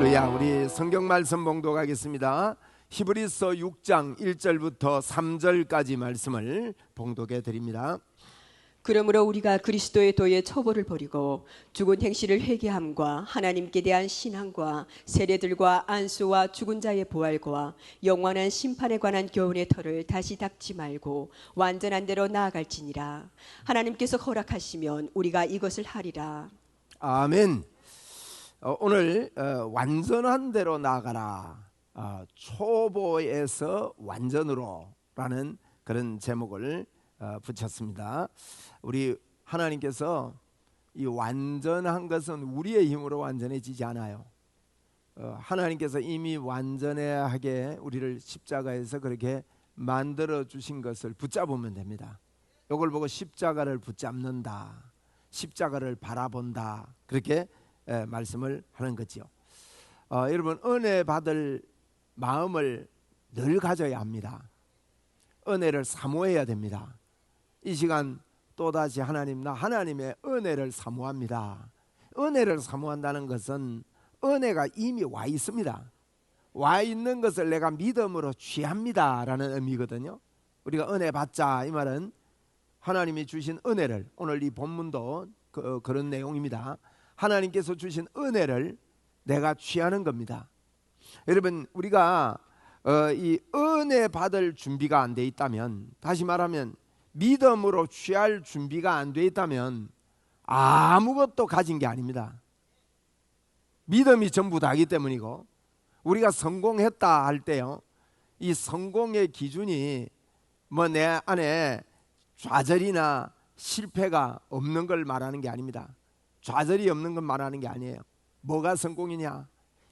할렐루야. 우리 성경 말씀 봉독하겠습니다. 히브리서 6장 1절부터 3절까지 말씀을 봉독해 드립니다. 그러므로 우리가 그리스도의 도의 처벌을 버리고 죽은 행실을 회개함과 하나님께 대한 신앙과 세례들과 안수와 죽은 자의 부활과 영원한 심판에 관한 교훈의 터를 다시 닦지 말고 완전한 대로 나아갈지니라. 하나님께서 허락하시면 우리가 이것을 하리라. 아멘. 오늘 완전한 대로 나아가라, 초보에서 완전으로 라는 그런 제목을 붙였습니다. 우리 하나님께서 이 완전한 것은 우리의 힘으로 완전해지지 않아요. 하나님께서 이미 완전하게 우리를 십자가에서 그렇게 만들어 주신 것을 붙잡으면 됩니다. 이걸 보고 십자가를 붙잡는다, 십자가를 바라본다, 그렇게 말씀을 하는 거죠. 여러분, 은혜 받을 마음을 늘 가져야 합니다. 은혜를 사모해야 됩니다. 이 시간 또다시 나 하나님의 은혜를 사모합니다. 은혜를 사모한다는 것은 은혜가 이미 와 있습니다. 와 있는 것을 내가 믿음으로 취합니다 라는 의미거든요. 우리가 은혜 받자, 이 말은 하나님이 주신 은혜를, 오늘 이 본문도 그런 내용입니다. 하나님께서 주신 은혜를 내가 취하는 겁니다. 여러분, 우리가 이 은혜 받을 준비가 안 돼 있다면, 다시 말하면 믿음으로 취할 준비가 안 돼 있다면 아무것도 가진 게 아닙니다. 믿음이 전부 다이기 때문이고, 우리가 성공했다 할 때요, 이 성공의 기준이 뭐 내 안에 좌절이나 실패가 없는 걸 말하는 게 아닙니다. 좌절이 없는 건 말하는 게 아니에요. 뭐가 성공이냐?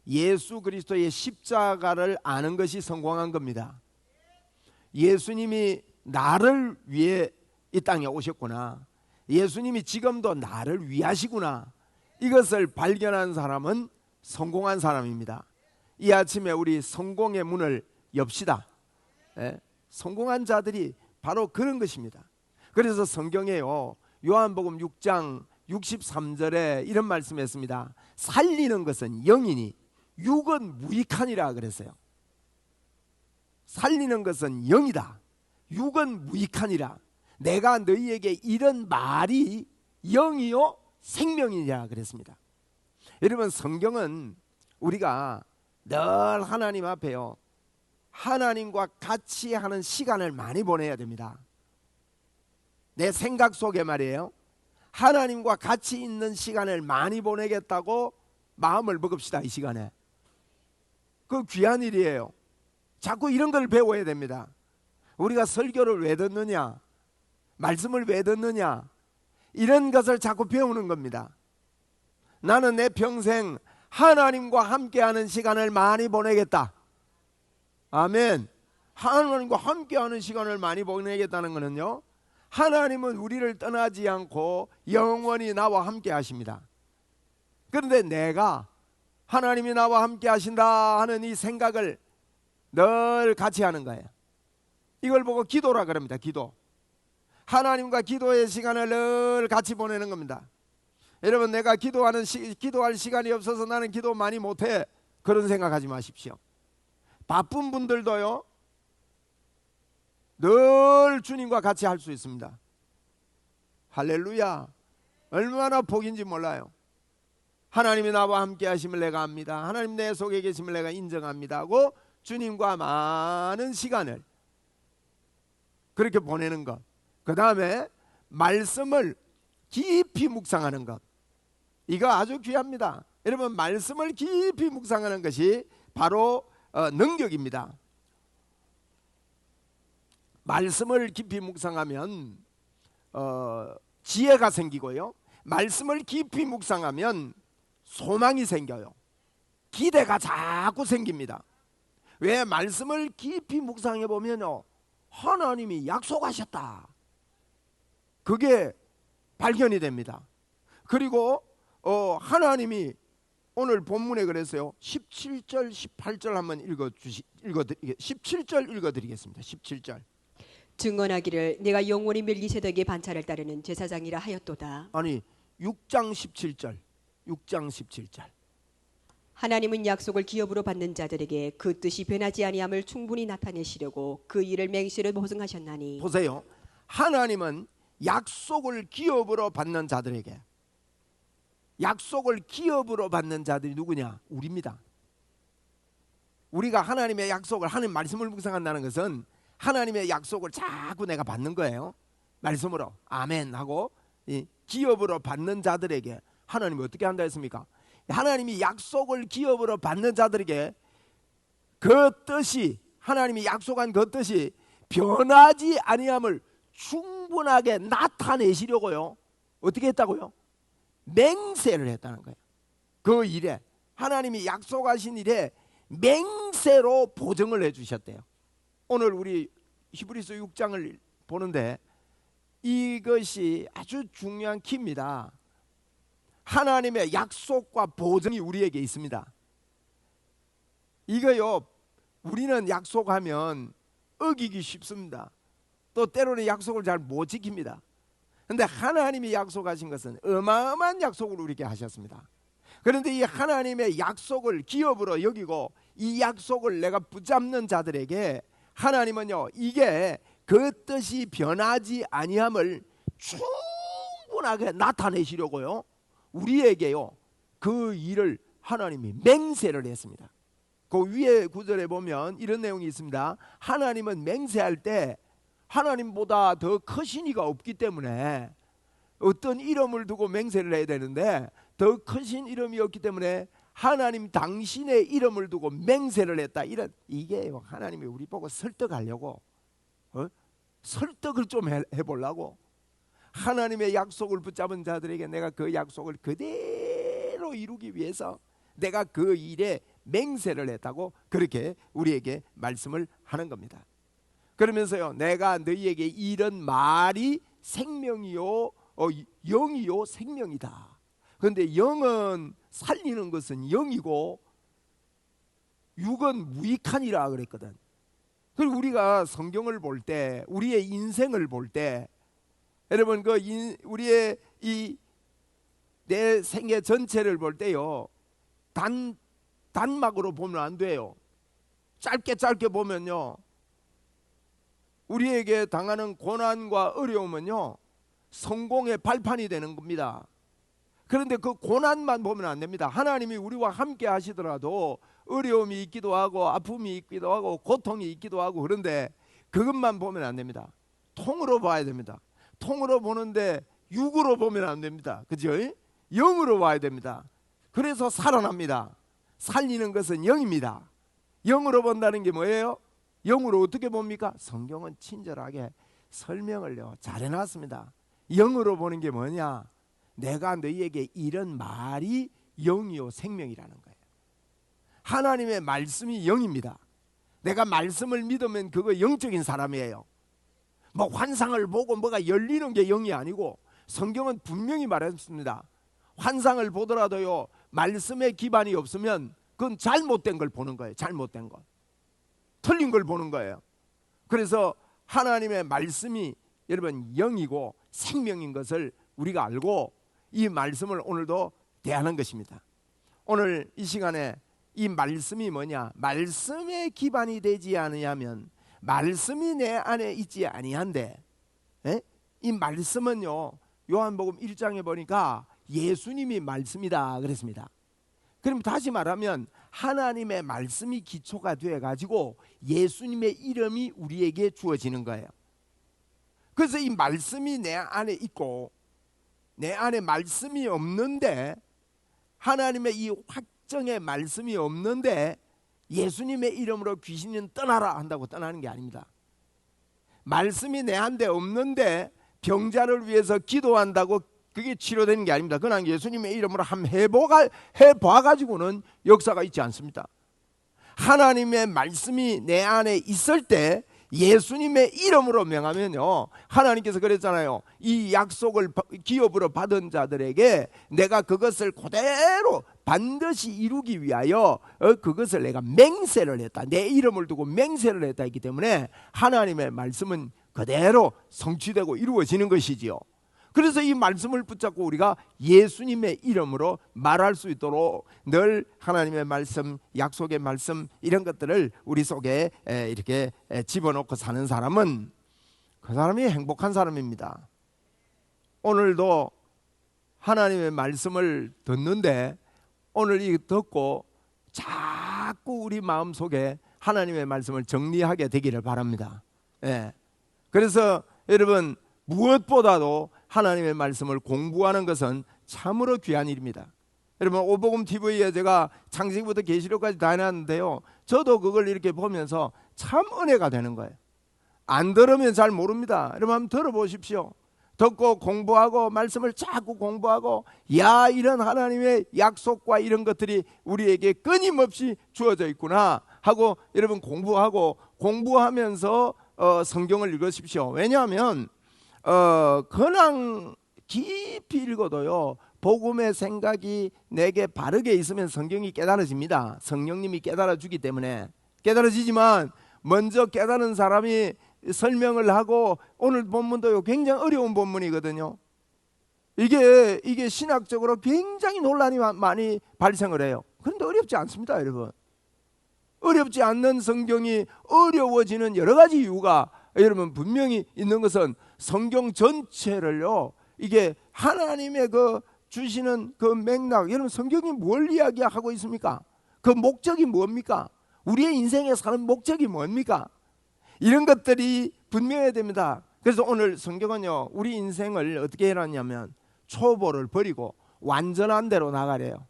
예수 그리스도의 십자가를 아는 것이 성공한 겁니다. 예수님이 나를 위해 이 땅에 오셨구나, 예수님이 지금도 나를 위하시구나, 이것을 발견한 사람은 성공한 사람입니다. 이 아침에 우리 성공의 문을 엽시다. 성공한 자들이 바로 그런 것입니다. 그래서 성경에요, 요한복음 6장 63절에 이런 말씀했습니다. 살리는 것은 영이니 육은 무익하니라 그랬어요. 살리는 것은 영이다, 육은 무익하니라. 내가 너희에게 이런 말이 영이요 생명이니라 그랬습니다. 여러분, 성경은 우리가 늘 하나님 앞에요, 하나님과 같이 하는 시간을 많이 보내야 됩니다. 내 생각 속에 말이에요, 하나님과 같이 있는 시간을 많이 보내겠다고 마음을 먹읍시다. 이 시간에 그 귀한 일이에요. 자꾸 이런 걸 배워야 됩니다. 우리가 설교를 왜 듣느냐, 말씀을 왜 듣느냐, 이런 것을 자꾸 배우는 겁니다. 나는 내 평생 하나님과 함께하는 시간을 많이 보내겠다. 아멘. 하나님과 함께하는 시간을 많이 보내겠다는 것은요, 하나님은 우리를 떠나지 않고 영원히 나와 함께 하십니다. 그런데 내가 하나님이 나와 함께 하신다 하는 이 생각을 늘 같이 하는 거예요. 이걸 보고 기도라 그럽니다. 기도. 하나님과 기도의 시간을 늘 같이 보내는 겁니다. 여러분, 내가 기도할 시간이 없어서 나는 기도 많이 못해, 그런 생각하지 마십시오. 바쁜 분들도요, 늘 주님과 같이 할 수 있습니다. 할렐루야. 얼마나 복인지 몰라요. 하나님이 나와 함께 하심을 내가 압니다, 하나님 내 속에 계심을 내가 인정합니다 하고 주님과 많은 시간을 그렇게 보내는 것, 그 다음에 말씀을 깊이 묵상하는 것, 이거 아주 귀합니다. 여러분, 말씀을 깊이 묵상하는 것이 바로 능력입니다. 말씀을 깊이 묵상하면 지혜가 생기고요, 말씀을 깊이 묵상하면 소망이 생겨요. 기대가 자꾸 생깁니다. 왜? 말씀을 깊이 묵상해 보면요, 하나님이 약속하셨다, 그게 발견이 됩니다. 그리고 하나님이 오늘 본문에 그랬어요. 17절 18절 한번 17절 읽어드리겠습니다. 17절. 증언하기를 내가 영원히 멜기세덱의 반차를 따르는 제사장이라 하였도다. 아니 6장 17절. 하나님은 약속을 기업으로 받는 자들에게 그 뜻이 변하지 아니함을 충분히 나타내시려고 그 일을 맹세로 보증하셨나니. 보세요. 하나님은 약속을 기업으로 받는 자들에게, 약속을 기업으로 받는 자들이 누구냐? 우리입니다. 우리가 하나님의 약속을, 하나님 말씀을 묵상한다는 것은 하나님의 약속을 자꾸 내가 받는 거예요. 말씀으로 아멘 하고 기업으로 받는 자들에게 하나님이 어떻게 한다 했습니까? 하나님이 약속을 기업으로 받는 자들에게 그 뜻이, 하나님이 약속한 그 뜻이 변하지 아니함을 충분하게 나타내시려고요. 어떻게 했다고요? 맹세를 했다는 거예요. 그 일에, 하나님이 약속하신 일에 맹세로 보증을 해주셨대요. 오늘 우리 히브리서 6장을 보는데 이것이 아주 중요한 키입니다. 하나님의 약속과 보증이 우리에게 있습니다. 이거요, 우리는 약속하면 어기기 쉽습니다. 또 때로는 약속을 잘 못 지킵니다. 그런데 하나님이 약속하신 것은 어마어마한 약속을 우리에게 하셨습니다. 그런데 이 하나님의 약속을 기업으로 여기고 이 약속을 내가 붙잡는 자들에게 하나님은요, 이게 그 뜻이 변하지 아니함을 충분하게 나타내시려고요, 우리에게요 그 일을 하나님이 맹세를 했습니다. 그 위에 구절에 보면 이런 내용이 있습니다. 하나님은 맹세할 때 하나님보다 더 크신 이가 없기 때문에 어떤 이름을 두고 맹세를 해야 되는데 더 크신 이름이 없기 때문에 하나님 당신의 이름을 두고 맹세를 했다. 이런, 이게요, 하나님이 우리 보고 설득하려고, 설득을 좀 해보려고 하나님의 약속을 붙잡은 자들에게 내가 그 약속을 그대로 이루기 위해서 내가 그 일에 맹세를 했다고 그렇게 우리에게 말씀을 하는 겁니다. 그러면서요, 내가 너희에게 이런 말이 생명이요 영이요 생명이다. 그런데 영은 살리는 것은 영이고 육은 무익하니라 그랬거든. 그리고 우리가 성경을 볼 때, 우리의 인생을 볼 때, 여러분 우리의 이 내 생애 전체를 볼 때요, 단막으로 보면 안 돼요. 짧게 보면요, 우리에게 당하는 고난과 어려움은요 성공의 발판이 되는 겁니다. 그런데 그 고난만 보면 안 됩니다. 하나님이 우리와 함께 하시더라도 어려움이 있기도 하고 아픔이 있기도 하고 고통이 있기도 하고, 그런데 그것만 보면 안 됩니다. 통으로 봐야 됩니다. 통으로 보는데 육으로 보면 안 됩니다. 그죠? 영으로 봐야 됩니다. 그래서 살아납니다. 살리는 것은 영입니다. 영으로 본다는 게 뭐예요? 영으로 어떻게 봅니까? 성경은 친절하게 설명을요 잘 해놨습니다. 영으로 보는 게 뭐냐? 내가 너희에게 이런 말이 영이요 생명이라는 거예요. 하나님의 말씀이 영입니다. 내가 말씀을 믿으면 그거 영적인 사람이에요. 뭐 환상을 보고 뭐가 열리는 게 영이 아니고, 성경은 분명히 말했습니다. 환상을 보더라도요 말씀에 기반이 없으면 그건 잘못된 걸 보는 거예요. 잘못된 것, 틀린 걸 보는 거예요. 그래서 하나님의 말씀이 여러분 영이고 생명인 것을 우리가 알고 이 말씀을 오늘도 대하는 것입니다. 오늘 이 시간에 이 말씀이 뭐냐? 말씀에 기반이 되지 않으면 말씀이 내 안에 있지 아니한데, 이 말씀은요 요한복음 1장에 보니까 예수님이 말씀이다 그랬습니다. 그럼 다시 말하면 하나님의 말씀이 기초가 되어 가지고 예수님의 이름이 우리에게 주어지는 거예요. 그래서 이 말씀이 내 안에 있고 내 안에 말씀이 없는데, 하나님의 이 확정의 말씀이 없는데 예수님의 이름으로 귀신은 떠나라 한다고 떠나는 게 아닙니다. 말씀이 내 안에 없는데 병자를 위해서 기도한다고 그게 치료되는 게 아닙니다. 그냥 예수님의 이름으로 한번 해봐가지고는 역사가 있지 않습니다. 하나님의 말씀이 내 안에 있을 때 예수님의 이름으로 명하면요, 하나님께서 그랬잖아요. 이 약속을 기업으로 받은 자들에게 내가 그것을 그대로 반드시 이루기 위하여 그것을 내가 맹세를 했다. 내 이름을 두고 맹세를 했다 했기 때문에 하나님의 말씀은 그대로 성취되고 이루어지는 것이지요. 그래서 이 말씀을 붙잡고 우리가 예수님의 이름으로 말할 수 있도록 늘 하나님의 말씀, 약속의 말씀 이런 것들을 우리 속에 이렇게 집어넣고 사는 사람은 그 사람이 행복한 사람입니다. 오늘도 하나님의 말씀을 듣는데 오늘 이 듣고 자꾸 우리 마음속에 하나님의 말씀을 정리하게 되기를 바랍니다. 그래서 여러분 무엇보다도 하나님의 말씀을 공부하는 것은 참으로 귀한 일입니다. 여러분 오복음 TV에 제가 창세기부터 계시록까지 다 해놨는데요, 저도 그걸 이렇게 보면서 참 은혜가 되는 거예요. 안 들으면 잘 모릅니다. 여러분 한번 들어보십시오. 듣고 공부하고 말씀을 자꾸 공부하고, 야, 이런 하나님의 약속과 이런 것들이 우리에게 끊임없이 주어져 있구나 하고 여러분 공부하면서 성경을 읽으십시오. 왜냐하면 그냥 깊이 읽어도요, 복음의 생각이 내게 바르게 있으면 성경이 깨달아집니다. 성령님이 깨달아주기 때문에 깨달아지지만, 먼저 깨달은 사람이 설명을 하고, 오늘 본문도 굉장히 어려운 본문이거든요. 이게 신학적으로 굉장히 논란이 많이 발생을 해요. 그런데 어렵지 않습니다, 여러분. 어렵지 않는 성경이 어려워지는 여러 가지 이유가 여러분 분명히 있는 것은, 성경 전체를요, 이게 하나님의 그 주시는 그 맥락, 여러분 성경이 뭘 이야기하고 있습니까? 그 목적이 뭡니까? 우리의 인생에 사는 목적이 뭡니까? 이런 것들이 분명해야 됩니다. 그래서 오늘 성경은요, 우리 인생을 어떻게 해놨냐면 초보를 버리고 완전한 대로 나가래요.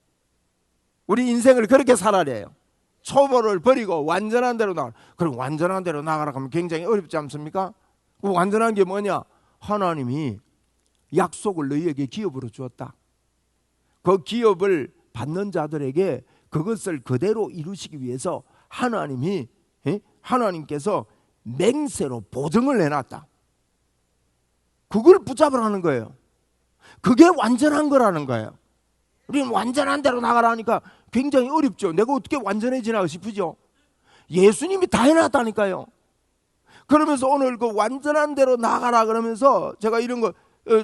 우리 인생을 그렇게 살아래요. 초보를 버리고 완전한 대로 나가라. 그럼 완전한 대로 나가라 하면 굉장히 어렵지 않습니까? 그 완전한 게 뭐냐? 하나님이 약속을 너희에게 기업으로 주었다. 그 기업을 받는 자들에게 그것을 그대로 이루시기 위해서 하나님께서 맹세로 보증을 해놨다. 그걸 붙잡으라는 거예요. 그게 완전한 거라는 거예요. 우리는 완전한 대로 나가라니까 굉장히 어렵죠. 내가 어떻게 완전해지나 싶으죠. 예수님이 다 해놨다니까요. 그러면서 오늘 그 완전한 대로 나가라 그러면서 제가 이런 거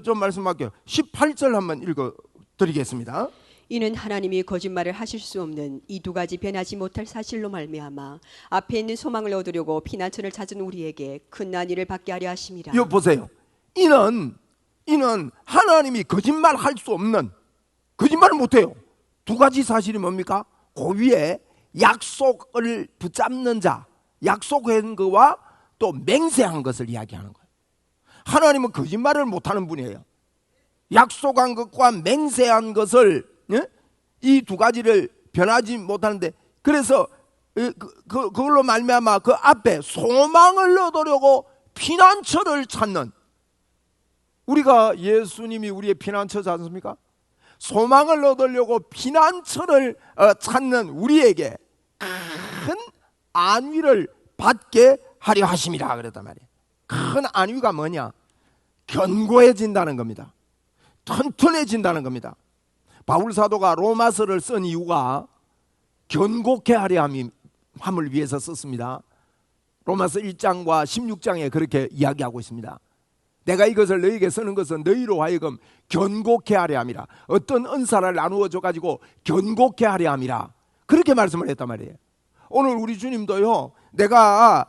좀 말씀할게요. 18절 한번 읽어 드리겠습니다. 이는 하나님이 거짓말을 하실 수 없는 이 두 가지 변하지 못할 사실로 말미암아 앞에 있는 소망을 얻으려고 피난처를 찾은 우리에게 큰 난위를 받게 하려 하심이라. 이거 보세요. 이는 하나님이 거짓말 할 수 없는, 거짓말을 못해요. 두 가지 사실이 뭡니까? 그 위에 약속을 붙잡는 자, 약속한 것과 또 맹세한 것을 이야기하는 거예요. 하나님은 거짓말을 못하는 분이에요. 약속한 것과 맹세한 것을, 이 두 가지를 변하지 못하는데, 그래서 그걸로 말미암아 그 앞에 소망을 얻으려고 피난처를 찾는, 우리가 예수님이 우리의 피난처지 않습니까? 소망을 얻으려고 피난처를 찾는 우리에게 큰 안위를 받게 하려 하심이라 그랬단 말이에요. 큰 안위가 뭐냐? 견고해진다는 겁니다. 튼튼해진다는 겁니다. 바울 사도가 로마서를 쓴 이유가 견고케 하려 함을 위해서 썼습니다. 로마서 1장과 16장에 그렇게 이야기하고 있습니다. 내가 이것을 너희에게 쓰는 것은 너희로 하여금 견고케 하려 함이라. 어떤 은사를 나누어 줘가지고 견고케 하려 함이라. 그렇게 말씀을 했단 말이에요. 오늘 우리 주님도요, 내가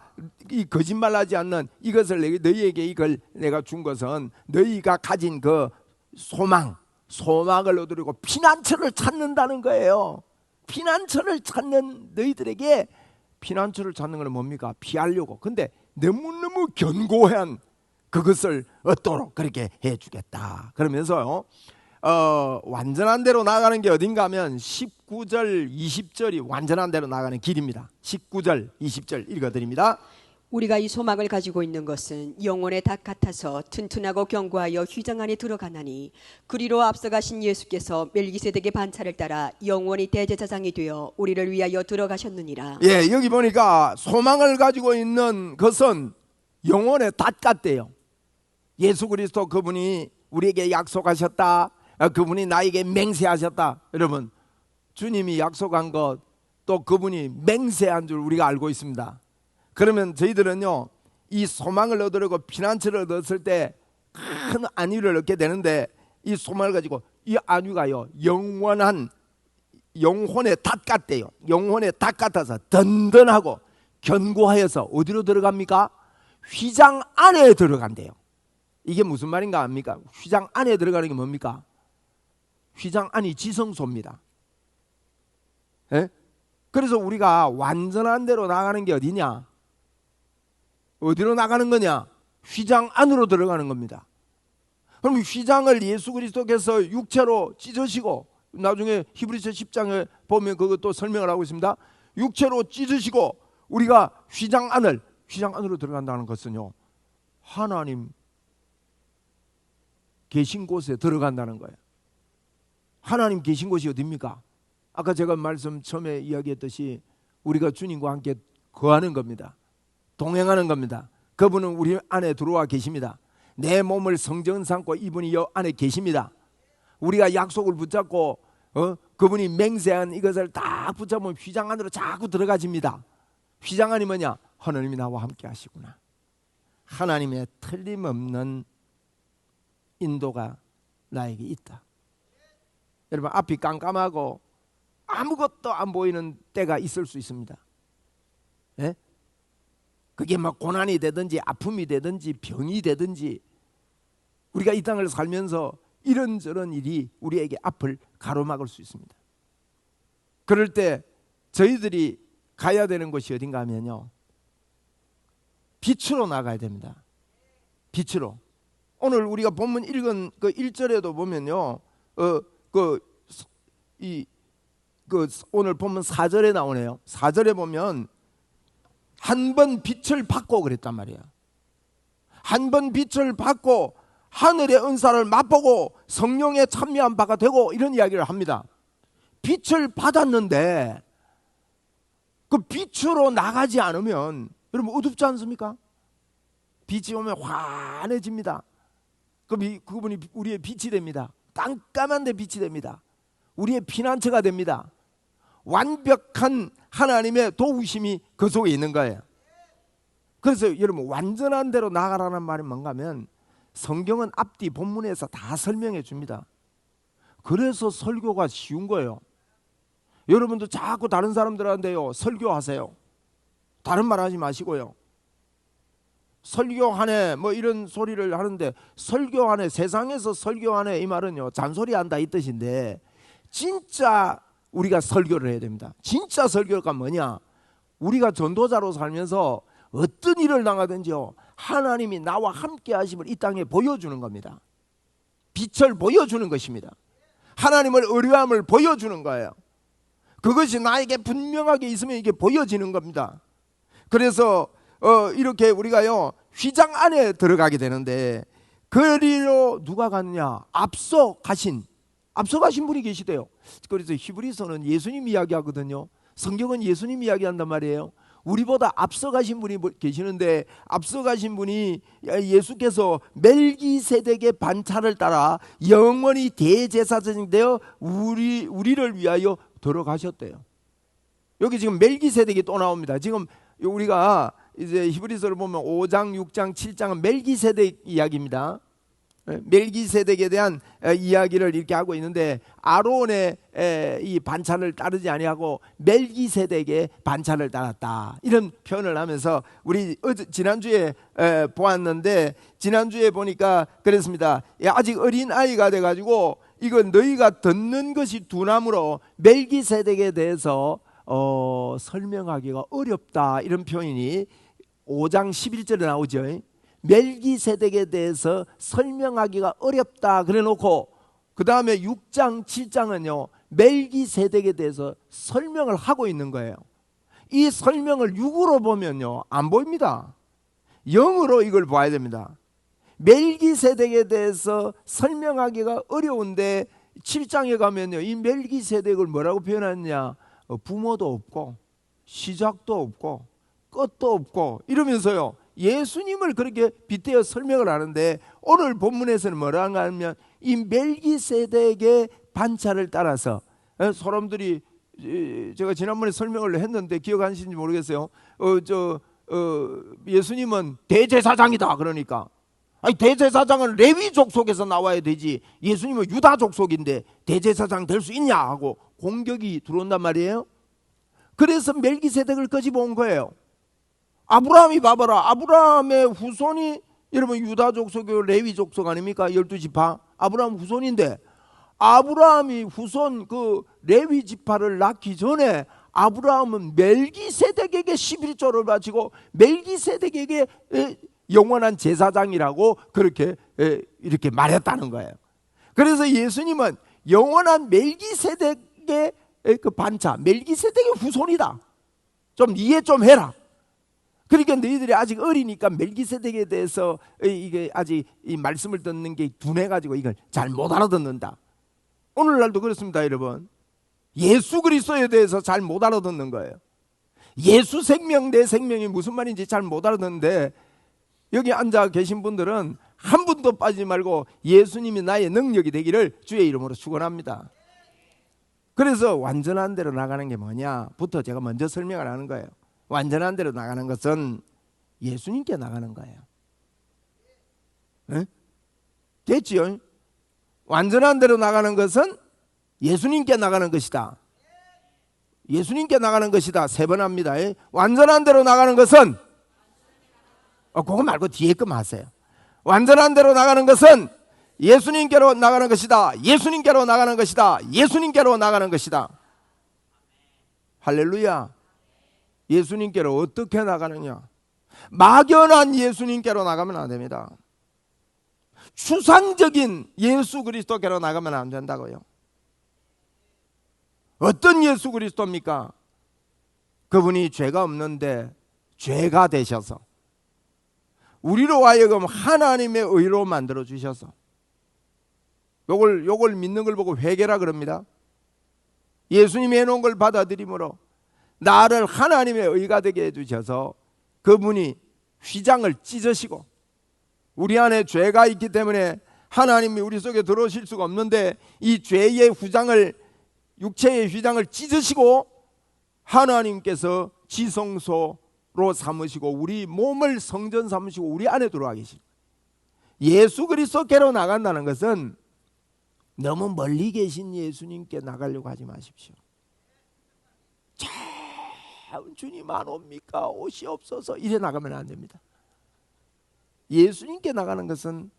이 거짓말하지 않는 이것을 너희에게 이걸 내가 준 것은 너희가 가진 그 소망을 얻으려고 피난처를 찾는다는 거예요. 피난처를 찾는 너희들에게, 피난처를 찾는 건 뭡니까? 피하려고. 근데 너무너무 견고한 그것을 얻도록 그렇게 해주겠다. 그러면서요, 완전한 대로 나가는 게 어딘가 하면 19절 20절이 완전한 대로 나가는 길입니다. 19절 20절 읽어드립니다. 우리가 이 소망을 가지고 있는 것은 영혼의 닭 같아서 튼튼하고 견고하여 휘장 안에 들어가나니, 그리로 앞서가신 예수께서 멜기세덱의 반차를 따라 영원히 대제사장이 되어 우리를 위하여 들어가셨느니라. 예, 여기 보니까 소망을 가지고 있는 것은 영혼의 닭 같대요. 예수 그리스도 그분이 우리에게 약속하셨다. 그분이 나에게 맹세하셨다. 여러분, 주님이 약속한 것, 또 그분이 맹세한 줄 우리가 알고 있습니다. 그러면 저희들은요, 이 소망을 얻으려고 피난처를 얻었을 때 큰 안위를 얻게 되는데 이 소망을 가지고 이 안위가요 영원한 영혼의 닷 같대요. 영혼의 닷 같아서 든든하고 견고하여서 어디로 들어갑니까? 휘장 안에 들어간대요. 이게 무슨 말인가 압니까? 휘장 안에 들어가는 게 뭡니까? 휘장 안이 지성소입니다. 예? 그래서 우리가 완전한 대로 나가는 게 어디냐? 어디로 나가는 거냐? 휘장 안으로 들어가는 겁니다. 그럼 휘장을 예수 그리스도께서 육체로 찢으시고, 나중에 히브리서 10장에 보면 그것도 설명을 하고 있습니다. 육체로 찢으시고 우리가 휘장 안으로 들어간다는 것은요, 하나님 계신 곳에 들어간다는 거예요. 하나님 계신 곳이 어디입니까? 아까 제가 말씀 처음에 이야기했듯이 우리가 주님과 함께 거하는 겁니다. 동행하는 겁니다. 그분은 우리 안에 들어와 계십니다. 내 몸을 성전 삼고 이분이 여 안에 계십니다. 우리가 약속을 붙잡고 그분이 맹세한 이것을 딱 붙잡으면 휘장 안으로 자꾸 들어가집니다. 휘장 안이 뭐냐? 하나님이 나와 함께 하시구나. 하나님의 틀림없는 인도가 나에게 있다. 여러분, 앞이 깜깜하고 아무것도 안 보이는 때가 있을 수 있습니다. 예? 그게 막 고난이 되든지 아픔이 되든지 병이 되든지 우리가 이 땅을 살면서 이런저런 일이 우리에게 앞을 가로막을 수 있습니다. 그럴 때 저희들이 가야 되는 곳이 어딘가 하면요, 빛으로 나가야 됩니다. 빛으로. 오늘 우리가 본문 읽은 그 1절에도 보면요, 오늘 본문 4절에 나오네요. 4절에 보면 한 번 빛을 받고 그랬단 말이에요. 한 번 빛을 받고 하늘의 은사를 맛보고 성령에 참여한 바가 되고, 이런 이야기를 합니다. 빛을 받았는데 그 빛으로 나가지 않으면 여러분 어둡지 않습니까? 빛이 오면 환해집니다. 그분이 우리의 빛이 됩니다. 깜깜한데 빛이 됩니다. 우리의 피난처가 됩니다. 완벽한 하나님의 도우심이 그 속에 있는 거예요. 그래서 여러분, 완전한 대로 나가라는 말이 뭔가 하면 성경은 앞뒤 본문에서 다 설명해 줍니다. 그래서 설교가 쉬운 거예요. 여러분도 자꾸 다른 사람들한테요 설교하세요. 다른 말 하지 마시고요. 설교하네 뭐 이런 소리를 하는데, 설교하네, 세상에서 설교하네 이 말은요 잔소리한다 이 뜻인데, 진짜 우리가 설교를 해야 됩니다. 진짜 설교가 뭐냐? 우리가 전도자로 살면서 어떤 일을 당하든지요, 하나님이 나와 함께 하심을 이 땅에 보여주는 겁니다. 빛을 보여주는 것입니다. 하나님을 의뢰함을 보여주는 거예요. 그것이 나에게 분명하게 있으면 이게 보여지는 겁니다. 그래서 이렇게 우리가요 휘장 안에 들어가게 되는데, 그리로 누가 갔느냐? 앞서 가신 분이 계시대요. 그래서 히브리서는 예수님 이야기하거든요. 성경은 예수님 이야기한단 말이에요. 우리보다 앞서 가신 분이 계시는데, 앞서 가신 분이 예수께서 멜기세덱의 반차를 따라 영원히 대제사장이 되어 우리를 위하여 들어가셨대요. 여기 지금 멜기세덱이 또 나옵니다. 지금 우리가 이제 히브리서를 보면 5장, 6장, 7장은 멜기세덱 이야기입니다. 멜기세덱에 대한 이야기를 이렇게 하고 있는데, 아론의 이 반차를 따르지 아니하고 멜기세덱의 반차를 따랐다, 이런 표현을 하면서 우리 지난주에 보았는데, 지난주에 보니까 그랬습니다. 아직 어린 아이가 돼가지고 이건 너희가 듣는 것이 두나무로 멜기세덱에 대해서 설명하기가 어렵다, 이런 표현이 5장 11절에 나오죠. 멜기세덱에 대해서 설명하기가 어렵다 그래 놓고, 그 다음에 6장 7장은요 멜기세덱에 대해서 설명을 하고 있는 거예요. 이 설명을 육으로 보면요 안 보입니다. 영으로 이걸 봐야 됩니다. 멜기세덱에 대해서 설명하기가 어려운데 7장에 가면요 이 멜기세덱을 뭐라고 표현하느냐? 부모도 없고 시작도 없고 끝도 없고 이러면서요 예수님을 그렇게 빗대어 설명을 하는데, 오늘 본문에서는 뭐라고 하면 이 멜기세덱의 반차를 따라서, 사람들이 제가 지난번에 설명을 했는데 기억하시는지 모르겠어요. 예수님은 대제사장이다 그러니까 아니 대제사장은 레위 족속에서 나와야 되지 예수님은 유다 족속인데 대제사장 될 수 있냐 하고 공격이 들어온단 말이에요. 그래서 멜기세덱을 끄집어온 거예요. 아브라함이 봐봐라. 아브라함의 후손이 여러분 유다 족속이고 레위 족속 아닙니까? 12지파 아브라함 후손인데 아브라함이 후손 그 레위 지파를 낳기 전에 아브라함은 멜기세덱에게 11조를 바치고 멜기세덱에게 영원한 제사장이라고 그렇게 이렇게 말했다는 거예요. 그래서 예수님은 영원한 멜기세덱의 그 반차, 멜기세덱의 후손이다. 좀 이해 좀 해라. 그러니까 너희들이 아직 어리니까 멜기세덱에 대해서 이게 아직 이 말씀을 듣는 게 둔해가지고 이걸 잘 못 알아듣는다. 오늘날도 그렇습니다, 여러분. 예수 그리스도에 대해서 잘 못 알아듣는 거예요. 예수 생명 내 생명이 무슨 말인지 잘 못 알아듣는데 여기 앉아 계신 분들은 한 분도 빠지지 말고 예수님이 나의 능력이 되기를 주의 이름으로 축원합니다. 그래서 완전한 대로 나가는 게 뭐냐부터 제가 먼저 설명을 하는 거예요. 완전한 대로 나가는 것은 예수님께 나가는 거예요. 네? 됐지요? 완전한 대로 나가는 것은 예수님께 나가는 것이다. 예수님께 나가는 것이다. 3번 합니다. 완전한 대로 나가는 것은 그거 말고 뒤에 거 하세요. 완전한 대로 나가는 것은 예수님께로 나가는 것이다. 예수님께로 나가는 것이다. 예수님께로 나가는 것이다. 할렐루야. 예수님께로 어떻게 나가느냐? 막연한 예수님께로 나가면 안 됩니다. 추상적인 예수 그리스도께로 나가면 안 된다고요. 어떤 예수 그리스도입니까? 그분이 죄가 없는데 죄가 되셔서 우리로 하여금 하나님의 의로 만들어 주셔서 요걸 믿는 걸 보고 회개라 그럽니다. 예수님이 해놓은 걸 받아들임으로 나를 하나님의 의가 되게 해주셔서 그분이 휘장을 찢으시고 우리 안에 죄가 있기 때문에 하나님이 우리 속에 들어오실 수가 없는데 이 죄의 휘장을 육체의 휘장을 찢으시고 하나님께서 지성소로 삼으시고 우리 몸을 성전 삼으시고 우리 안에 들어와 계십니다. 예수 그리스도께로 나간다는 것은 너무 멀리 계신 예수님께 나가려고 하지 마십시오. 참 주님 안 옵니까? 오시옵소서 이래 나가면 안 됩니다. 예수님께 나가는 것은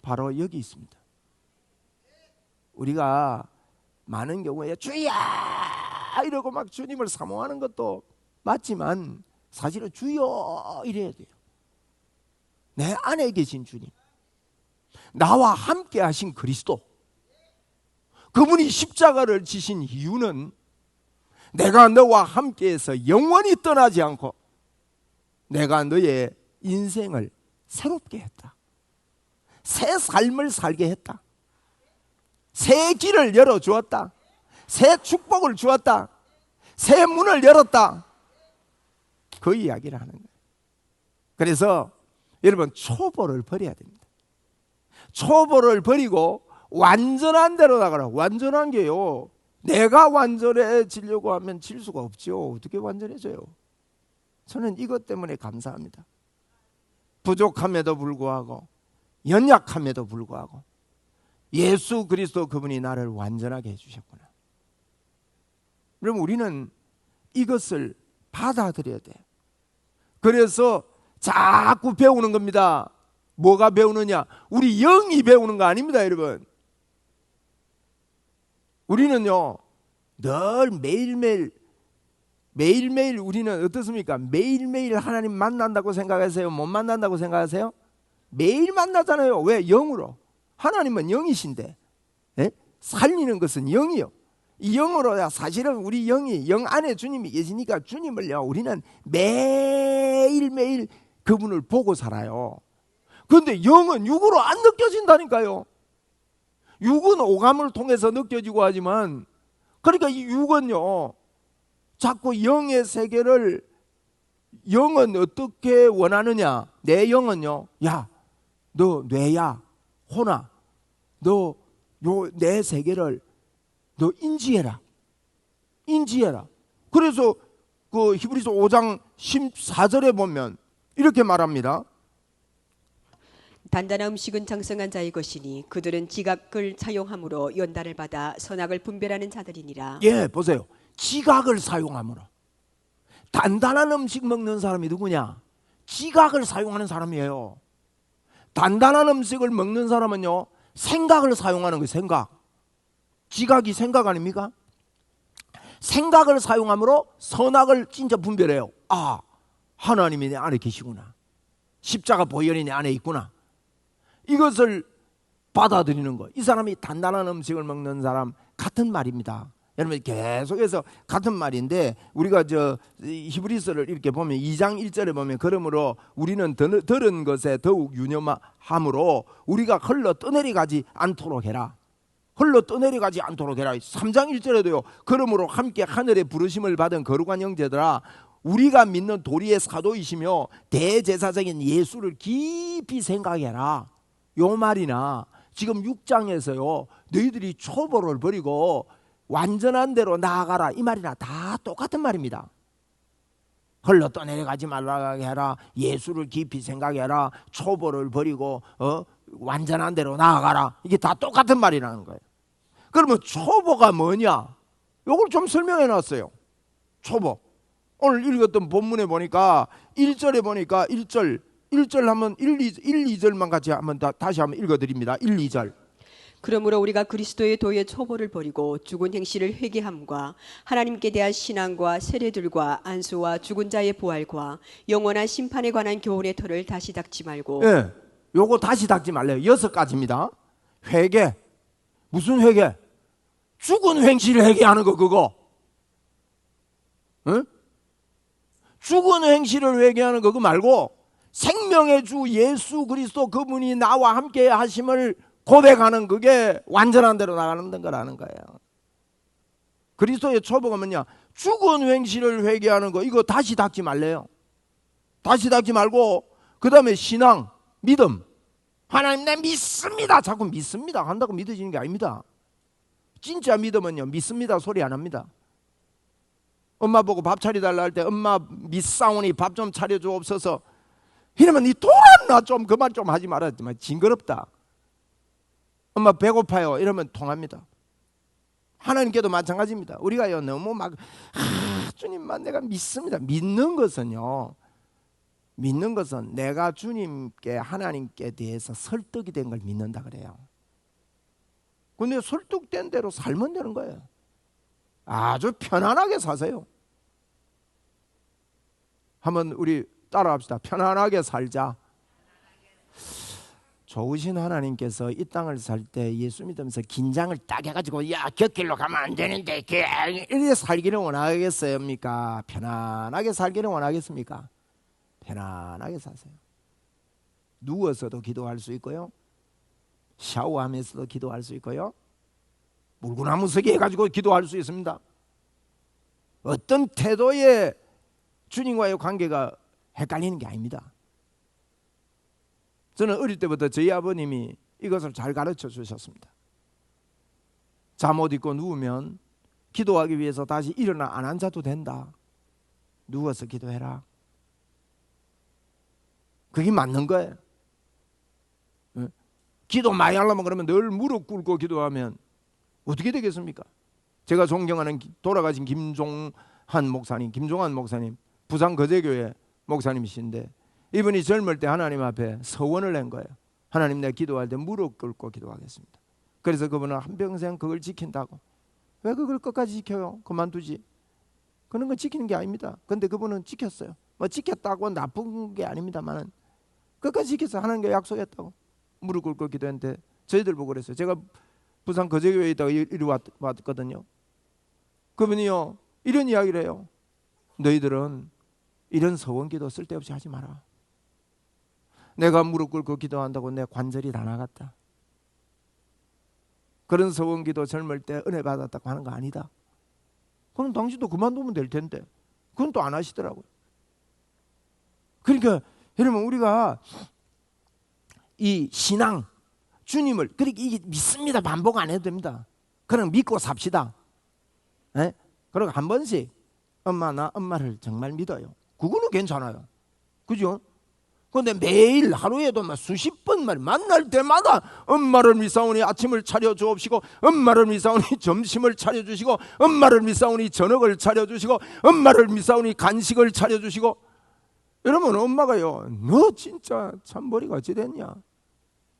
바로 여기 있습니다. 우리가 많은 경우에 주야 이러고 막 주님을 사모하는 것도 맞지만 사실은 주여 이래야 돼요. 내 안에 계신 주님, 나와 함께 하신 그리스도, 그분이 십자가를 지신 이유는 내가 너와 함께해서 영원히 떠나지 않고 내가 너의 인생을 새롭게 했다. 새 삶을 살게 했다. 새 길을 열어주었다. 새 축복을 주었다. 새 문을 열었다. 그 이야기를 하는 거예요. 그래서 여러분 초보를 버려야 됩니다. 초보를 버리고 완전한 대로 나가라. 완전한 게요, 내가 완전해지려고 하면 질 수가 없죠. 어떻게 완전해져요? 저는 이것 때문에 감사합니다. 부족함에도 불구하고 연약함에도 불구하고 예수 그리스도 그분이 나를 완전하게 해주셨구나. 그럼 우리는 이것을 받아들여야 돼. 그래서 자꾸 배우는 겁니다. 뭐가 배우느냐? 우리 영이 배우는 거 아닙니다, 여러분. 우리는요 늘 매일매일 우리는 어떻습니까? 매일매일 하나님 만난다고 생각하세요? 못 만난다고 생각하세요? 매일 만나잖아요. 왜? 영으로. 하나님은 영이신데 살리는 것은 영이요. 이 영으로 사실은 우리 영이 영 안에 주님이 계시니까 주님을요 우리는 매일매일 그분을 보고 살아요. 그런데 영은 육으로 안 느껴진다니까요. 육은 오감을 통해서 느껴지고 하지만 그러니까 이 육은요 자꾸 영의 세계를 영은 어떻게 원하느냐? 내 영은요, 야, 너 뇌야, 호나, 너 내 세계를 너 인지해라. 그래서 그 히브리서 5장 14절에 보면 이렇게 말합니다. 단단한 음식은 장성한 자의 것이니 그들은 지각을 사용함으로 연단을 받아 선악을 분별하는 자들이니라. 예, 보세요. 지각을 사용함으로. 단단한 음식 먹는 사람이 누구냐? 지각을 사용하는 사람이에요. 단단한 음식을 먹는 사람은요, 생각을 사용하는 거예요. 생각. 지각이 생각 아닙니까? 생각을 사용함으로 선악을 진짜 분별해요. 아, 하나님이 내 안에 계시구나. 십자가 보혈이 내 안에 있구나. 이것을 받아들이는 거. 이 사람이 단단한 음식을 먹는 사람 같은 말입니다. 여러분 계속해서 같은 말인데, 우리가 히브리서를 이렇게 보면 2장 1절에 보면, 그러므로 우리는 들은 것에 더욱 유념함으로 우리가 흘러 떠내려가지 않도록 해라. 흘러 떠내려가지 않도록 해라. 3장 1절에도요. 그러므로 함께 하늘의 부르심을 받은 거룩한 형제들아, 우리가 믿는 도리의 사도이시며 대제사장인 예수를 깊이 생각해라. 요 말이나 지금 6장에서요, 너희들이 초보를 버리고 완전한 대로 나아가라, 이 말이나 다 똑같은 말입니다. 흘러 떠내려가지 말라 해라, 예수를 깊이 생각해라, 초보를 버리고 완전한 대로 나아가라, 이게 다 똑같은 말이라는 거예요. 그러면 초보가 뭐냐? 이걸 좀 설명해 놨어요. 초보. 오늘 읽었던 본문에 보니까 1절에 보니까 1절 하면 1, 2절만 같이 한번 다시 한번 읽어드립니다. 1, 2절. 그러므로 우리가 그리스도의 도의 초보를 버리고 죽은 행실을 회개함과 하나님께 대한 신앙과 세례들과 안수와 죽은 자의 부활과 영원한 심판에 관한 교훈의 터를 다시 닦지 말고. 예, 요거 다시 닦지 말래요. 6가지입니다. 회개. 무슨 회개? 죽은 행실을 회개하는 거, 그거. 응? 죽은 행실을 회개하는 거, 그거 말고 생명의 주 예수 그리스도 그분이 나와 함께 하심을 고백하는, 그게 완전한 대로 나가는 거라는 거예요. 그리스도의 초보가 뭐냐? 죽은 행실을 회개하는 거, 이거 다시 닦지 말래요. 다시 닦지 말고, 그 다음에 신앙, 믿음. 하나님 내 믿습니다. 자꾸 믿습니다 한다고 믿어지는 게 아닙니다. 진짜 믿음은요, 믿습니다 소리 안 합니다. 엄마 보고 밥 차려달라 할 때, 엄마 믿사오니 밥 좀 차려주옵소서, 이러면 니 돌았나? 좀 그만 좀 하지 말았지만 징그럽다. 엄마 배고파요 이러면 통합니다. 하나님께도 마찬가지입니다. 우리가요 너무 막 주님만 내가 믿습니다. 믿는 것은요, 믿는 것은 내가 주님께, 하나님께 대해서 설득이 된 걸 믿는다 그래요. 근데 설득된 대로 살면 되는 거예요. 아주 편안하게 사세요. 한번 우리 따라합시다. 편안하게 살자. 좋으신 하나님께서 이 땅을 살 때 예수 믿으면서 긴장을 딱 해가지고, 야 곁길로 가면 안 되는데 이렇게 살기를 원하겠습니까? 편안하게 살기를 원하겠습니까? 편안하게 사세요. 누워서도 기도할 수 있고요, 샤워하면서도 기도할 수 있고요, 물구나무 서기 해가지고 기도할 수 있습니다. 어떤 태도의 주님과의 관계가 헷갈리는 게 아닙니다. 저는 어릴 때부터 저희 아버님이 이것을 잘 가르쳐 주셨습니다. 잠옷 입고 누우면 기도하기 위해서 다시 일어나 안 앉아도 된다. 누워서 기도해라. 그게 맞는 거예요. 기도 많이 하려면 그러면 늘 무릎 꿇고 기도하면 어떻게 되겠습니까? 제가 존경하는 돌아가신 김종환 목사님, 부산 거제교회 목사님이신데, 이분이 젊을 때 하나님 앞에 서원을 낸 거예요. 하나님, 내가 기도할 때 무릎 꿇고 기도하겠습니다. 그래서 그분은 한평생 그걸 지킨다고. 왜 그걸 끝까지 지켜요? 그만두지. 그런 건 지키는 게 아닙니다. 근데 그분은 지켰어요. 뭐 지켰다고 나쁜 게 아닙니다만 끝까지 지켰어요. 하나님께 약속했다고. 무릎 꿇고 기도했는데 저희들 보고 그랬어요. 제가 부산 거제교회에 있다가 이리 왔거든요. 그분이요 이런 이야기를 해요. 너희들은 이런 서원기도 쓸데없이 하지 마라. 내가 무릎 꿇고 기도한다고 내 관절이 다 나갔다. 그런 서원기도 젊을 때 은혜 받았다고 하는 거 아니다. 그럼 당신도 그만두면 될 텐데 그건 또 안 하시더라고요. 그러니까 여러분, 우리가 이 신앙, 주님을 그렇게 이게 믿습니다 반복 안 해도 됩니다. 그냥 믿고 삽시다. 네? 그리고 한 번씩 엄마, 나 엄마를 정말 믿어요. 그거는 괜찮아요. 그죠? 근데 매일 하루에도 막 수십 번 만날 때마다 엄마를 미사오니 아침을 차려 주옵시고, 엄마를 미사오니 점심을 차려 주시고, 엄마를 미사오니 저녁을 차려 주시고, 엄마를 미사오니 간식을 차려 주시고. 여러분, 엄마가요, 너 진짜 참 머리가 어찌 됐냐?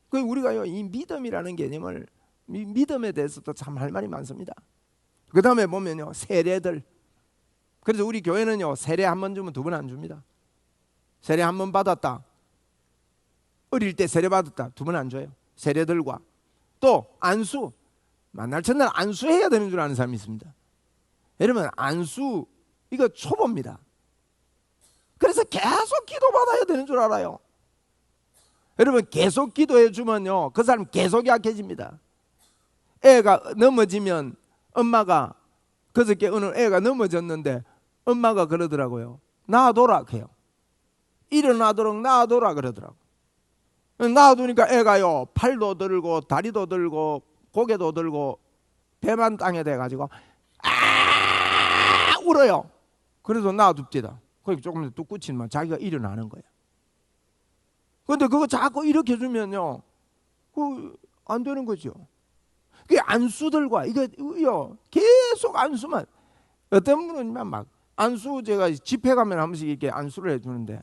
그 우리가요, 이 믿음이라는 개념을, 이 믿음에 대해서도 참 할 말이 많습니다. 그 다음에 보면요, 세례들. 그래서 우리 교회는요, 세례 한 번 주면 두 번 안 줍니다. 세례 한 번 받았다, 어릴 때 세례 받았다, 두 번 안 줘요. 세례들과 또 안수, 만날 첫날 안수해야 되는 줄 아는 사람이 있습니다. 여러분, 안수 이거 초보입니다. 그래서 계속 기도받아야 되는 줄 알아요. 여러분, 계속 기도해 주면요, 그 사람 계속 약해집니다. 애가 넘어지면 엄마가, 그저께 어느 애가 넘어졌는데 엄마가 그러더라고요. 놔둬라 해요. 일어나도록 놔둬라 그러더라고. 놔두니까 애가요, 팔도 들고 다리도 들고 고개도 들고 배만 땅에 대가지고 아 울어요. 그래서 놔둡디다. 거기 조금 뚝 굳히면 자기가 일어나는 거예요. 근데 그거 자꾸 이렇게 주면요, 안 되는 거죠. 그게 안수들과 이거요, 계속 안수만. 어떤 분은 막 안수, 제가 집회 가면 한 번씩 이렇게 안수를 해주는데,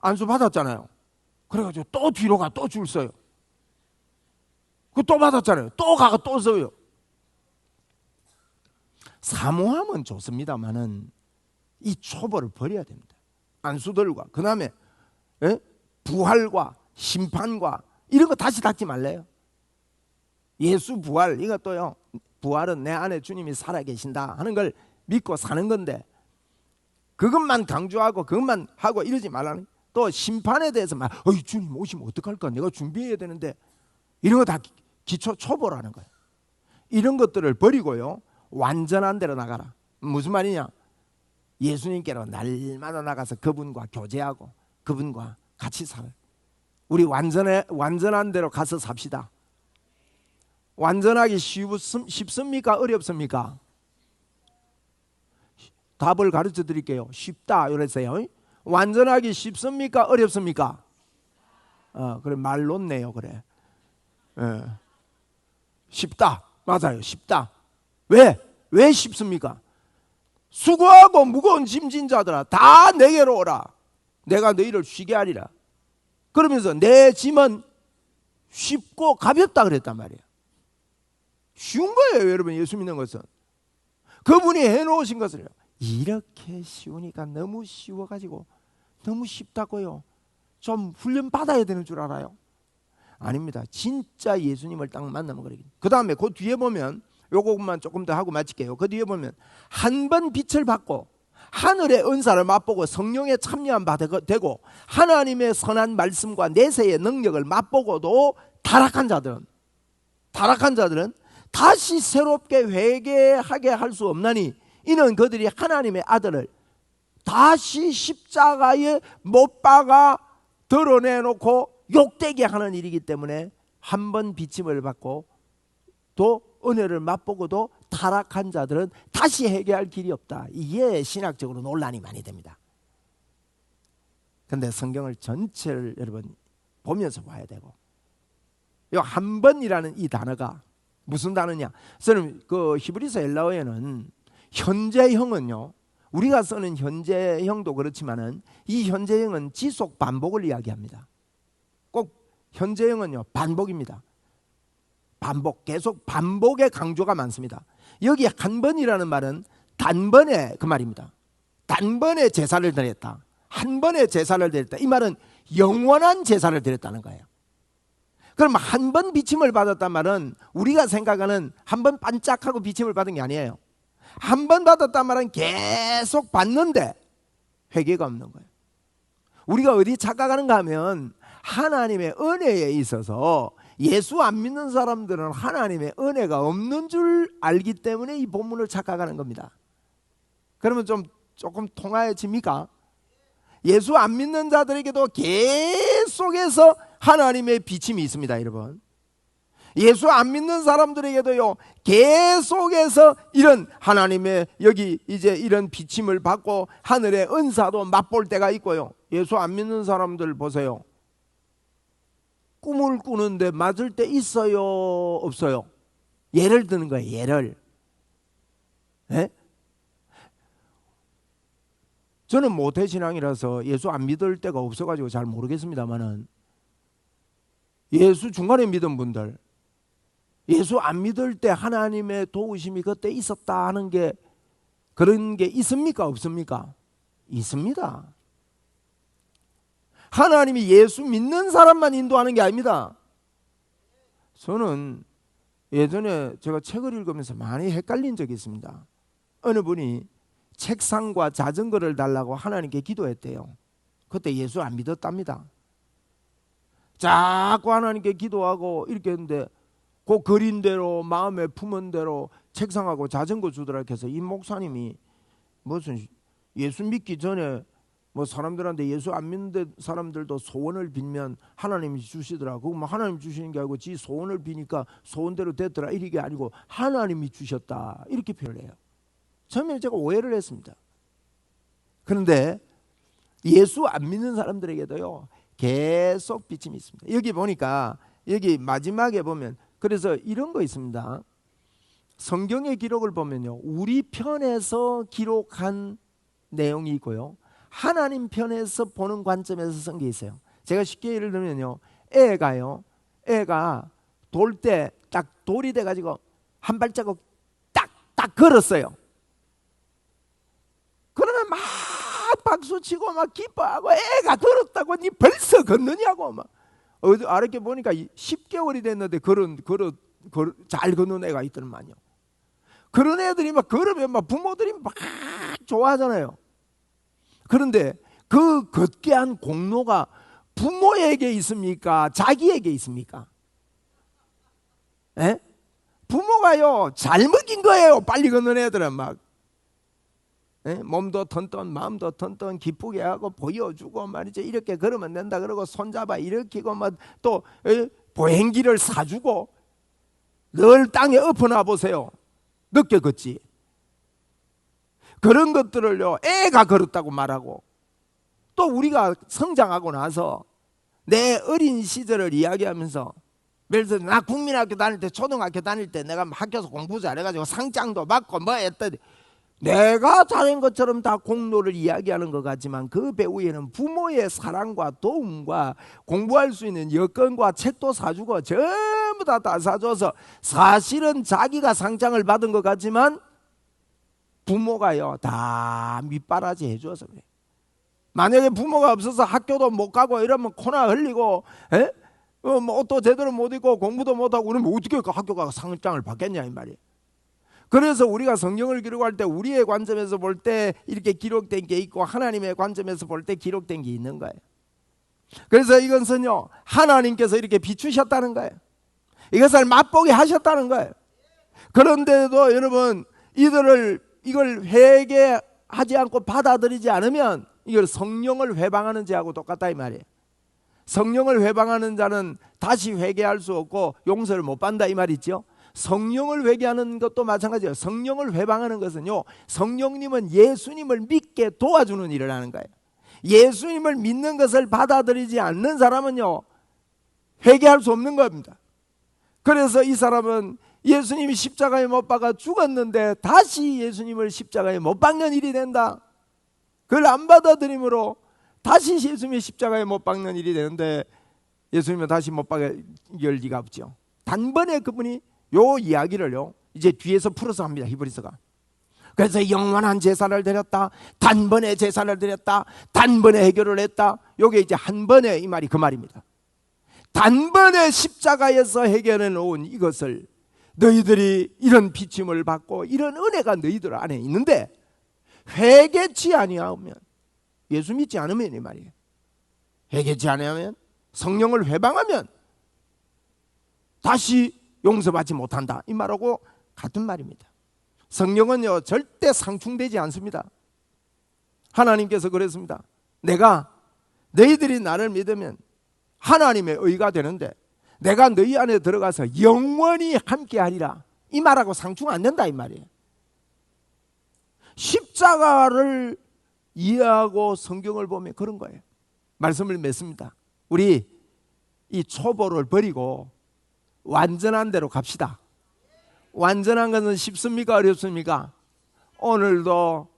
안수 받았잖아요. 그래가지고 또 뒤로 가, 또 줄 서요. 그 또 받았잖아요. 또 가가 또 서요. 사모함은 좋습니다만은 이 초보를 버려야 됩니다. 안수들과 그 다음에 부활과 심판과 이런 거 다시 닫지 말래요. 예수 부활, 이것도요, 부활은 내 안에 주님이 살아계신다 하는 걸 믿고 사는 건데, 그것만 강조하고 그것만 하고 이러지 말라는. 또 심판에 대해서 막 주님 오시면 어떡할까, 내가 준비해야 되는데, 이런 거 다 기초 초보라는 거예요. 이런 것들을 버리고요, 완전한 데로 나가라. 무슨 말이냐? 예수님께로 날마다 나가서 그분과 교제하고 그분과 같이 살아. 우리 완전한 데로 가서 삽시다. 완전하기 쉽습니까? 어렵습니까? 답을 가르쳐 드릴게요. 쉽다 이랬어요. 완전하기 쉽습니까? 어렵습니까? 그래, 말 놓네요. 그래. 쉽다. 맞아요. 쉽다. 왜 쉽습니까? 수고하고 무거운 짐진 자들아, 다 내게로 오라. 내가 너희를 쉬게 하리라. 그러면서 내 짐은 쉽고 가볍다 그랬단 말이에요. 쉬운 거예요, 여러분. 예수 믿는 것은 그분이 해놓으신 것을 이렇게 쉬우니까 너무 쉬워가지고 너무 쉽다고요, 좀 훈련 받아야 되는 줄 알아요? 아닙니다. 진짜 예수님을 딱 만나면 그러겠. 그 다음에 그 뒤에 보면, 요것만 조금 더 하고 마칠게요. 그 뒤에 보면 한 번 빛을 받고 하늘의 은사를 맛보고 성령에 참여한 바 되고 하나님의 선한 말씀과 내세의 능력을 맛보고도 타락한 자들은 다시 새롭게 회개하게 할 수 없나니, 이는 그들이 하나님의 아들을 다시 십자가에 못 박아 드러내놓고 욕되게 하는 일이기 때문에, 한 번 비침을 받고 또 은혜를 맛보고도 타락한 자들은 다시 회개할 길이 없다. 이게 신학적으로 논란이 많이 됩니다. 그런데 성경을 전체를 여러분 보면서 봐야 되고, 이 한 번이라는 이 단어가 무슨 단어냐? 저는 그 히브리서 헬라어에는 현재형은요, 우리가 쓰는 현재형도 그렇지만은 이 현재형은 지속 반복을 이야기합니다. 꼭 현재형은요, 반복입니다. 반복, 계속 반복의 강조가 많습니다. 여기 한 번이라는 말은 단번에 그 말입니다. 단번에 제사를 드렸다, 한 번에 제사를 드렸다. 이 말은 영원한 제사를 드렸다는 거예요. 그럼 한 번 비침을 받았단 말은 우리가 생각하는 한 번 반짝하고 비침을 받은 게 아니에요. 한 번 받았단 말은 계속 받는데 회개가 없는 거예요. 우리가 어디 착각하는가 하면, 하나님의 은혜에 있어서 예수 안 믿는 사람들은 하나님의 은혜가 없는 줄 알기 때문에 이 본문을 착각하는 겁니다. 그러면 조금 통하여집니까? 예수 안 믿는 자들에게도 계속해서 하나님의 비침이 있습니다, 여러분. 예수 안 믿는 사람들에게도요, 계속해서 이런 하나님의 여기 이제 이런 비침을 받고 하늘의 은사도 맛볼 때가 있고요. 예수 안 믿는 사람들 보세요. 꿈을 꾸는데 맞을 때 있어요, 없어요? 예를 드는 거예요. 예를. 예? 저는 모태신앙이라서 예수 안 믿을 때가 없어가지고 잘 모르겠습니다만은, 예수 중간에 믿은 분들, 예수 안 믿을 때 하나님의 도우심이 그때 있었다 하는 게, 그런 게 있습니까, 없습니까? 있습니다. 하나님이 예수 믿는 사람만 인도하는 게 아닙니다. 저는 예전에 제가 책을 읽으면서 많이 헷갈린 적이 있습니다. 어느 분이 책상과 자전거를 달라고 하나님께 기도했대요. 그때 예수 안 믿었답니다. 자꾸 하나님께 기도하고 이렇게 했는데 그 그린 대로 마음에 품은 대로 책상하고 자전거 주더라 해서 이 목사님이 무슨 예수 믿기 전에 뭐 사람들한테 예수 안 믿는 사람들도 소원을 빌면 하나님이 주시더라. 그거 뭐 하나님 주시는 게 아니고 지 소원을 비니까 소원대로 됐더라. 이게 아니고 하나님이 주셨다. 이렇게 표현을 해요. 처음에 제가 오해를 했습니다. 그런데 예수 안 믿는 사람들에게도요 계속 비침이 있습니다. 여기 보니까 여기 마지막에 보면 그래서 이런 거 있습니다. 성경의 기록을 보면요 우리 편에서 기록한 내용이 있고요 하나님 편에서 보는 관점에서 쓴 게 있어요. 제가 쉽게 예를 들면요 애가 돌 때 딱 돌이 돼가지고 한 발자국 딱 걸었어요. 그러면 막 박수치고 막 기뻐하고 애가 걸었다고 니 벌써 걷느냐고 막 아랫게 보니까 10개월이 됐는데 잘 걷는 애가 있더만요. 그런 애들이 막 걸으면 막 부모들이 막 좋아하잖아요. 그런데 그 걷게 한 공로가 부모에게 있습니까? 자기에게 있습니까? 에? 부모가요 잘 먹인 거예요. 빨리 걷는 애들은 막 몸도 턴턴 마음도 턴턴 기쁘게 하고 보여주고 말이죠. 이렇게 걸으면 된다 그러고 손잡아 일으키고 또 보행기를 사주고 늘 땅에 엎어놔 보세요. 늦게 걷지. 그런 것들을요 애가 걸었다고 말하고 또 우리가 성장하고 나서 내 어린 시절을 이야기하면서 예를 들어 나 국민학교 다닐 때 초등학교 다닐 때 내가 학교에서 공부 잘해가지고 상장도 받고 뭐 했더니 내가 잘한 것처럼 다 공로를 이야기하는 것 같지만 그 배후에는 부모의 사랑과 도움과 공부할 수 있는 여건과 책도 사주고 전부 다 사줘서 사실은 자기가 상장을 받은 것 같지만 부모가요 다 밑바라지 해줘서 그래. 만약에 부모가 없어서 학교도 못 가고 이러면 코나 흘리고 뭐 옷도 제대로 못 입고 공부도 못하고 그러면 어떻게 학교가 상장을 받겠냐 이 말이에요. 그래서 우리가 성경을 기록할 때 우리의 관점에서 볼 때 이렇게 기록된 게 있고 하나님의 관점에서 볼 때 기록된 게 있는 거예요. 그래서 이것은요 하나님께서 이렇게 비추셨다는 거예요. 이것을 맛보게 하셨다는 거예요. 그런데도 여러분 이걸 회개하지 않고 받아들이지 않으면 이걸 성령을 회방하는 자하고 똑같다 이 말이에요. 성령을 회방하는 자는 다시 회개할 수 없고 용서를 못 받는다 이 말이죠. 성령을 회개하는 것도 마찬가지예요. 성령을 회방하는 것은요 성령님은 예수님을 믿게 도와주는 일을 하는 거예요. 예수님을 믿는 것을 받아들이지 않는 사람은요 회개할 수 없는 겁니다. 그래서 이 사람은 예수님이 십자가에 못 박아 죽었는데 다시 예수님을 십자가에 못 박는 일이 된다. 그걸 안 받아들임으로 다시 예수님이 십자가에 못 박는 일이 되는데 예수님은 다시 못 박을 리가 없죠. 단번에 그분이 요 이야기를요 이제 뒤에서 풀어서 합니다. 히브리서가. 그래서 영원한 제사를 드렸다, 단번에 제사를 드렸다, 단번에 해결을 했다. 요게 이제 한 번에 이 말이 그 말입니다. 단번에 십자가에서 해결해 놓은 이것을 너희들이 이런 비침을 받고 이런 은혜가 너희들 안에 있는데 회개치 아니하면 예수 믿지 않으면 이 말이에요. 회개치 아니하면 성령을 회방하면 다시 용서받지 못한다 이 말하고 같은 말입니다. 성령은요 절대 상충되지 않습니다. 하나님께서 그랬습니다. 내가 너희들이 나를 믿으면 하나님의 의가 되는데 내가 너희 안에 들어가서 영원히 함께하리라 이 말하고 상충 안 된다 이 말이에요. 십자가를 이해하고 성경을 보면 그런 거예요. 말씀을 맺습니다. 우리 이 초보를 버리고 완전한 대로 갑시다. 완전한 것은 쉽습니까? 어렵습니까? 오늘도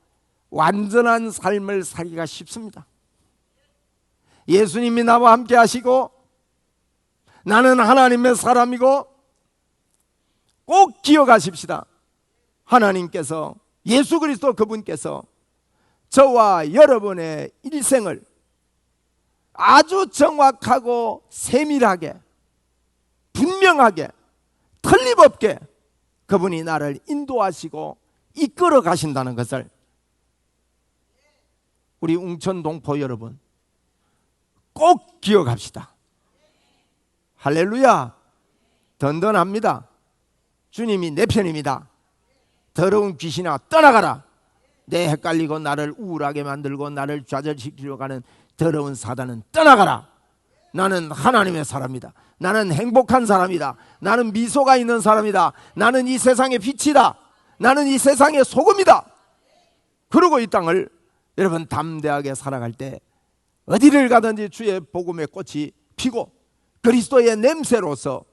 완전한 삶을 살기가 쉽습니다. 예수님이 나와 함께 하시고 나는 하나님의 사람이고, 꼭 기억하십시다. 하나님께서, 예수 그리스도 그분께서 저와 여러분의 일생을 아주 정확하고 세밀하게, 분명하게, 틀림없게 그분이 나를 인도하시고 이끌어 가신다는 것을 우리 웅천 동포 여러분 꼭 기억합시다. 할렐루야. 든든합니다. 주님이 내 편입니다. 더러운 귀신아 떠나가라. 내 헷갈리고 나를 우울하게 만들고 나를 좌절시키려고 하는 더러운 사단은 떠나가라. 나는 하나님의 사람이다. 나는 행복한 사람이다. 나는 미소가 있는 사람이다. 나는 이 세상의 빛이다. 나는 이 세상의 소금이다. 그러고 이 땅을 여러분 담대하게 살아갈 때 어디를 가든지 주의 복음의 꽃이 피고 그리스도의 냄새로서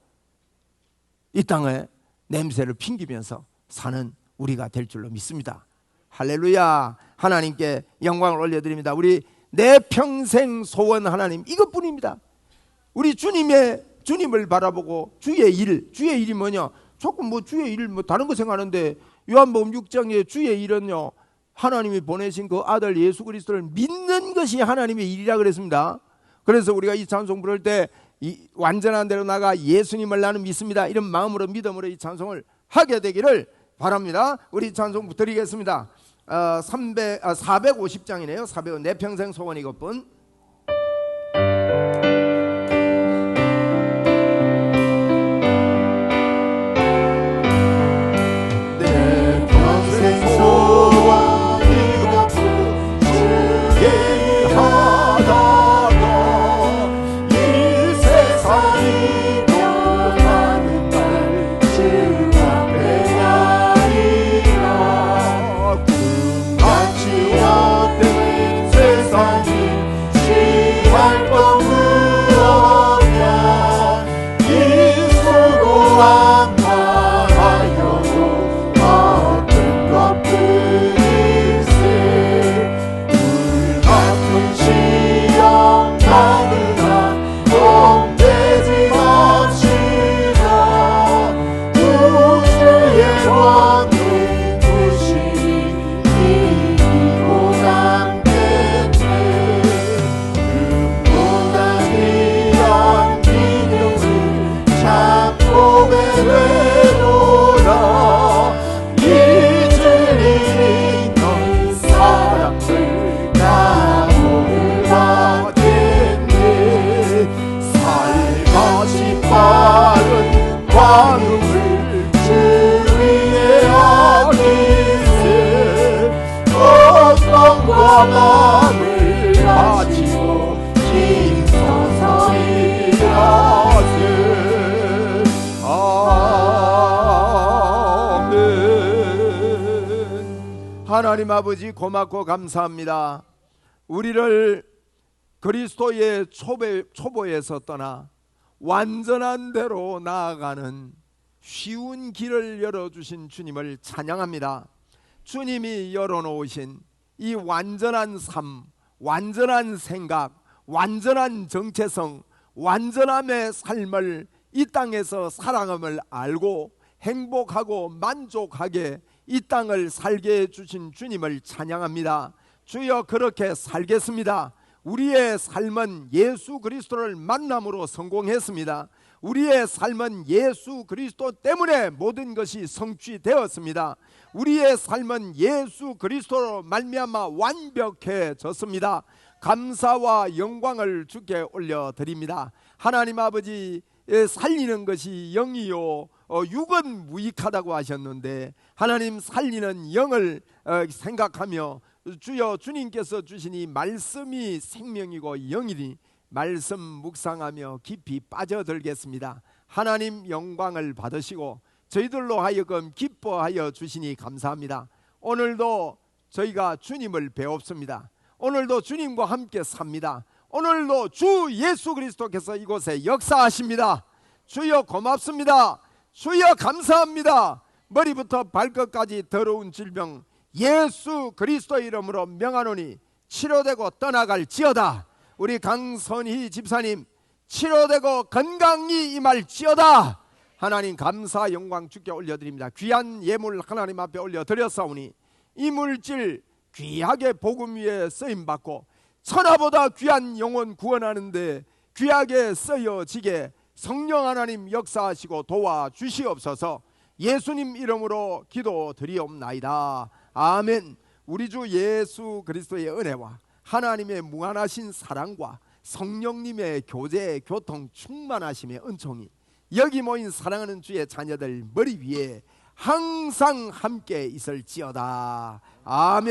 이 땅에 냄새를 풍기면서 사는 우리가 될 줄로 믿습니다. 할렐루야. 하나님께 영광을 올려드립니다. 우리 내 평생 소원 하나님 이것뿐입니다. 우리 주님을 바라보고 주의 일이 뭐냐? 조금 뭐 주의 일 뭐 다른 거 생각하는데 요한복음 6장에 주의 일은요, 하나님이 보내신 그 아들 예수 그리스도를 믿는 것이 하나님의 일이라 그랬습니다. 그래서 우리가 이 찬송 부를 때 이 완전한 대로 나가 예수님을 나는 믿습니다, 이런 마음으로 믿음으로 이 찬송을 하게 되기를 바랍니다. 우리 찬송 드리겠습니다. 450장이네요. 400은 내 평생 소원 이것뿐. 내 평생 소원 이것뿐 주의 하다가 이 세상이 변하는 날 주 앞에 가리라. 금같이 헛된 세상이 취할 것무엇냐. 이 수고한 말하여도 같은 것뿐일세. 불같은 시험 당으나 덤되지 맙시다. 우주의 왕의 구실이 이기고 남겠네. 눈보다 귀한 믿음을 참고 배회로라. 잊을 일이 있는 사람들 나무를 받겠네. 살같이 빠른 광음을 주 위에 아끼세. 어떤 마음을 가지고 힘써서 일하세. 아멘. 하나님 아버지 고맙고 감사합니다. 우리를 그리스도의 초보에서 떠나 완전한 대로 나아가는 쉬운 길을 열어주신 주님을 찬양합니다. 주님이 열어놓으신 이 완전한 삶, 완전한 생각, 완전한 정체성, 완전함의 삶을 이 땅에서 살아감을 알고 행복하고 만족하게 이 땅을 살게 해주신 주님을 찬양합니다. 주여 그렇게 살겠습니다. 우리의 삶은 예수 그리스도를 만남으로 성공했습니다. 우리의 삶은 예수 그리스도 때문에 모든 것이 성취되었습니다. 우리의 삶은 예수 그리스도로 말미암아 완벽해졌습니다. 감사와 영광을 주께 올려드립니다. 하나님 아버지, 살리는 것이 영이요 육은 무익하다고 하셨는데 하나님 살리는 영을 생각하며 주여 주님께서 주신 이 말씀이 생명이고 영이니 말씀 묵상하며 깊이 빠져들겠습니다. 하나님 영광을 받으시고 저희들로 하여금 기뻐하여 주시니 감사합니다. 오늘도 저희가 주님을 배웁습니다. 오늘도 주님과 함께 삽니다. 오늘도 주 예수 그리스도께서 이곳에 역사하십니다. 주여 고맙습니다. 주여 감사합니다. 머리부터 발끝까지 더러운 질병 예수 그리스도 이름으로 명하노니 치료되고 떠나갈지어다. 우리 강선희 집사님 치료되고 건강이 임할지어다. 하나님 감사 영광 주께 올려드립니다. 귀한 예물 하나님 앞에 올려드렸사오니 이 물질 귀하게 복음 위에 쓰임받고 천하보다 귀한 영혼 구원하는데 귀하게 쓰여지게 성령 하나님 역사하시고 도와주시옵소서. 예수님 이름으로 기도드리옵나이다. 아멘. 우리 주 예수 그리스도의 은혜와 하나님의 무한하신 사랑과 성령님의 교제 교통 충만하심의 은총이 여기 모인 사랑하는 주의 자녀들 머리 위에 항상 함께 있을지어다. 아멘.